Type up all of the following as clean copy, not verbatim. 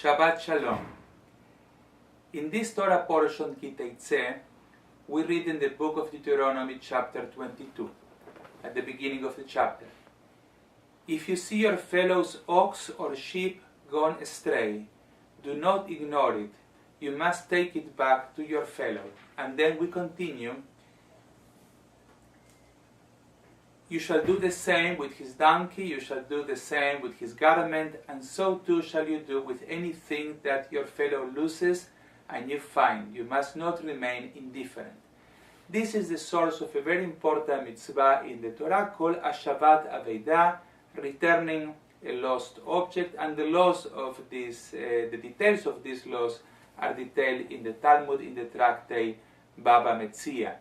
Shabbat Shalom. In this Torah portion, Tetze, we read in the book of Deuteronomy chapter 22, at the beginning of the chapter. If you see your fellow's ox or sheep gone astray, do not ignore it. You must take it back to your fellow. And then we continue. You shall do the same with his donkey, you shall do the same with his garment, and so too shall you do with anything that your fellow loses and you find. You must not remain indifferent. This is the source of a very important mitzvah in the Torah called Hashavat Aveidah, returning a lost object, and the laws of this, the details of these laws are detailed in the Talmud, in the tractate Baba Metzia.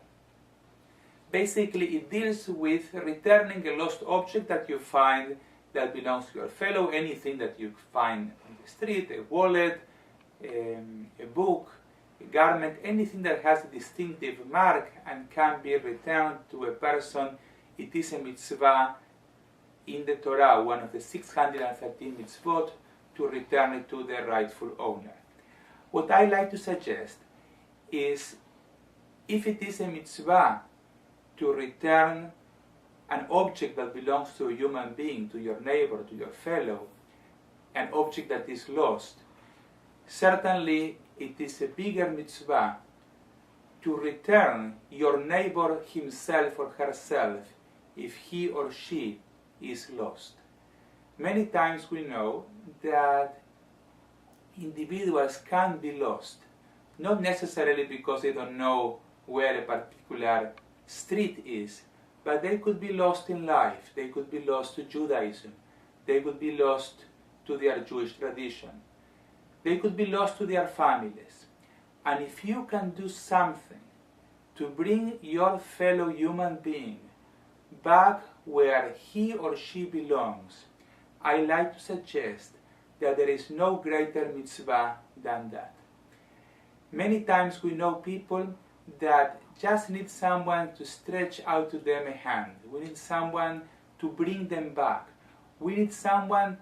Basically, it deals with returning a lost object that you find that belongs to your fellow, anything that you find on the street, a wallet, a book, a garment, anything that has a distinctive mark and can be returned to a person. It is a mitzvah in the Torah, one of the 613 mitzvot, to return it to the rightful owner. What I like to suggest is, if it is a mitzvah to return an object that belongs to a human being, to your neighbor, to your fellow, an object that is lost, certainly it is a bigger mitzvah to return your neighbor himself or herself if he or she is lost. Many times we know that individuals can be lost, not necessarily because they don't know where a particular street is, but they could be lost in life, they could be lost to Judaism, they could be lost to their Jewish tradition, they could be lost to their families. And if you can do something to bring your fellow human being back where he or she belongs, I like to suggest that there is no greater mitzvah than that. Many times we know people that just need someone to stretch out to them a hand. We need someone to bring them back. We need someone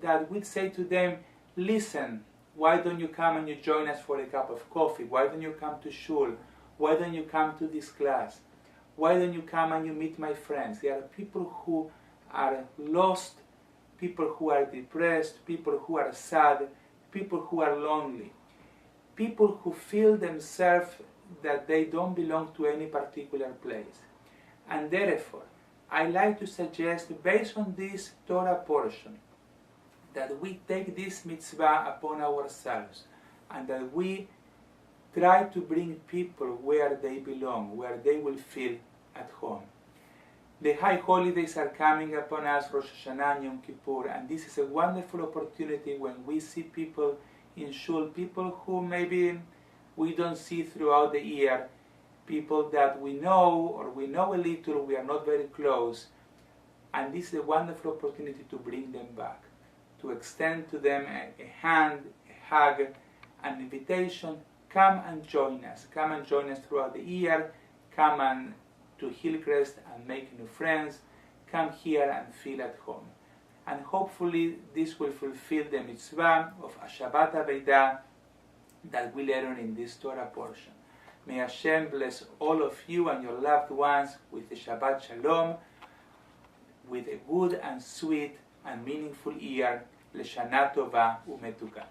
that would say to them, listen, why don't you come and you join us for a cup of coffee? Why don't you come to shul? Why don't you come to this class? Why don't you come and you meet my friends? There are people who are lost, people who are depressed, people who are sad, people who are lonely, people who feel themselves that they don't belong to any particular place. And therefore, I like to suggest, based on this Torah portion, that we take this mitzvah upon ourselves and that we try to bring people where they belong, where they will feel at home. The high holidays are coming upon us, Rosh Hashanah and Yom Kippur, and this is a wonderful opportunity when we see people in shul, people who maybe we don't see throughout the year, people that we know or we know a little, we are not very close, and this is a wonderful opportunity to bring them back, to extend to them a hand, a hug, an invitation. Come and join us. Come and join us throughout the year. Come and to Hillcrest and make new friends. Come here and feel at home. And hopefully this will fulfill the mitzvah of Hashavat Aveidah that we learn in this Torah portion. May Hashem bless all of you and your loved ones with the Shabbat Shalom, with a good and sweet and meaningful year, L'Shana Tova U'Metuka.